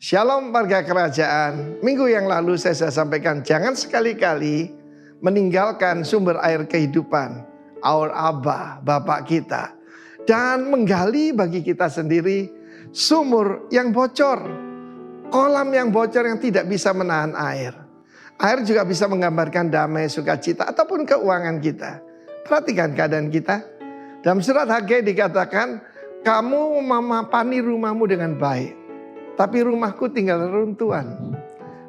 Shalom warga kerajaan. Minggu yang lalu saya sudah sampaikan, jangan sekali-kali meninggalkan sumber air kehidupan, our Abba, Bapak kita, dan menggali bagi kita sendiri sumur yang bocor, kolam yang bocor yang tidak bisa menahan air. Air juga bisa menggambarkan damai, sukacita, ataupun keuangan kita. Perhatikan keadaan kita. Dalam surat Hagai dikatakan, kamu memapani rumahmu dengan baik, tapi rumahku tinggal reruntuhan.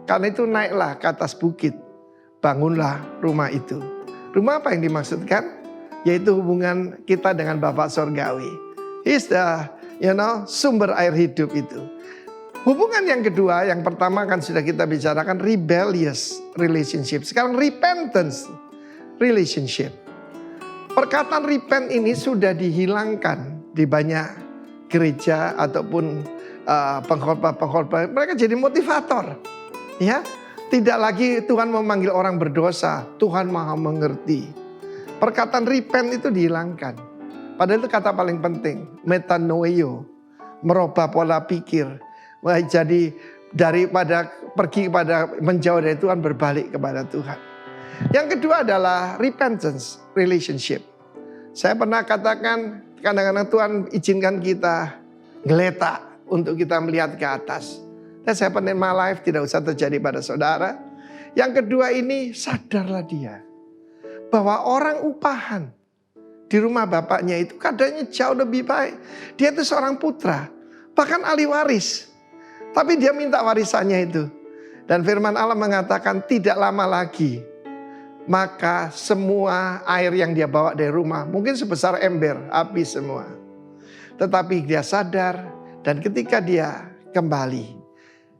Karena itu naiklah ke atas bukit, bangunlah rumah itu. Rumah apa yang dimaksudkan? Yaitu hubungan kita dengan Bapak Sorgawi. He's the sumber air hidup itu. Hubungan yang kedua, yang pertama kan sudah kita bicarakan, rebellious relationship. Sekarang repentance relationship. Perkataan repent ini sudah dihilangkan di banyak gereja ataupun pengkhotbah. Mereka jadi motivator. Ya, tidak lagi Tuhan memanggil orang berdosa, Tuhan Maha mengerti. Perkataan repent itu dihilangkan. Padahal itu kata paling penting, metanoeo, merubah pola pikir. Jadi daripada pergi kepada menjauh dari Tuhan, berbalik kepada Tuhan. Yang kedua adalah repentance relationship. Saya pernah katakan, kadang-kadang Tuhan izinkan kita geletak untuk kita melihat ke atas. That's happened in my life, tidak usah terjadi pada saudara. Yang kedua ini, sadarlah dia bahwa orang upahan di rumah bapaknya itu keadaannya jauh lebih baik. Dia itu seorang putra, bahkan ahli waris. Tapi dia minta warisannya itu. Dan firman Allah mengatakan tidak lama lagi, maka semua air yang dia bawa dari rumah mungkin sebesar ember, api semua. Tetapi dia sadar, dan ketika dia kembali,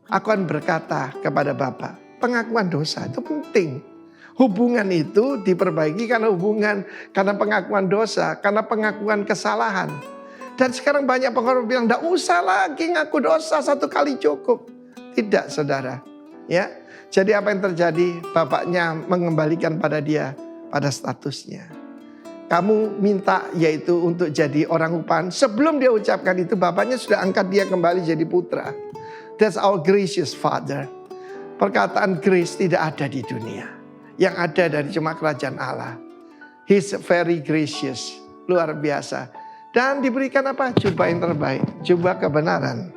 aku akan berkata kepada Bapa, pengakuan dosa itu penting. Hubungan itu diperbaiki karena pengakuan dosa, karena pengakuan kesalahan. Dan sekarang banyak pengkhotbah bilang, tidak usah lagi ngaku dosa, satu kali cukup. Tidak, saudara. Ya, jadi apa yang terjadi? Bapaknya mengembalikan pada dia pada statusnya. Kamu minta yaitu untuk jadi orang upahan. Sebelum dia ucapkan itu, bapaknya sudah angkat dia kembali jadi putra. That's our gracious Father. Perkataan grace tidak ada di dunia. Yang ada dari cuma kerajaan Allah. He's very gracious. Luar biasa. Dan diberikan apa? Jubah yang terbaik. Jubah kebenaran.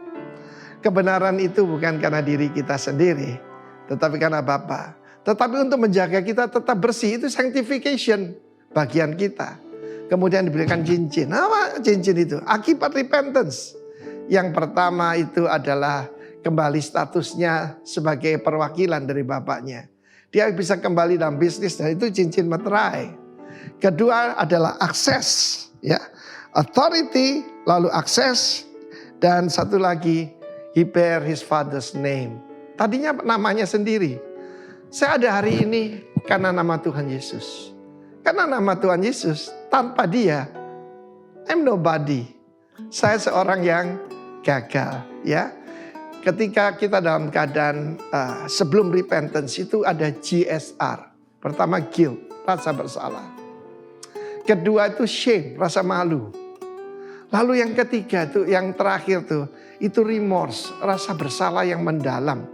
Kebenaran itu bukan karena diri kita sendiri, tetapi karena Bapa. Tetapi untuk menjaga kita tetap bersih, itu sanctification bagian kita. Kemudian diberikan cincin. Apa cincin itu? Akibat repentance. Yang pertama itu adalah kembali statusnya sebagai perwakilan dari bapaknya. Dia bisa kembali dalam bisnis, dan itu cincin materai. Kedua adalah akses, ya, authority, lalu akses, dan satu lagi, he bear his father's name. Tadinya namanya sendiri. Saya ada hari ini karena nama Tuhan Yesus. Karena nama Tuhan Yesus, tanpa dia, I'm nobody. Saya seorang yang gagal, ya. Ketika kita dalam keadaan sebelum repentance itu ada GSR. Pertama guilt, rasa bersalah. Kedua itu shame, rasa malu. Lalu yang ketiga tuh, yang terakhir tuh, itu remorse, rasa bersalah yang mendalam.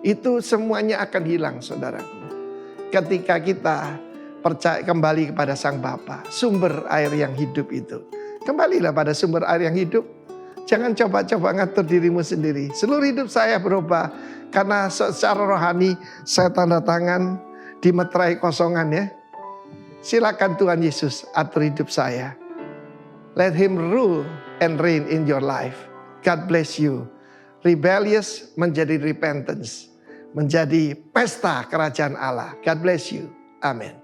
Itu semuanya akan hilang, saudaraku. Ketika kita percaya kembali kepada Sang Bapa, sumber air yang hidup itu. Kembalilah pada sumber air yang hidup. Jangan coba-coba ngatur dirimu sendiri. Seluruh hidup saya berubah karena secara rohani saya tanda tangan di meterai kosongan, ya. Silakan Tuhan Yesus atur hidup saya. Let him rule and reign in your life. God bless you. Rebellious menjadi repentance. Menjadi pesta kerajaan Allah. God bless you. Amen.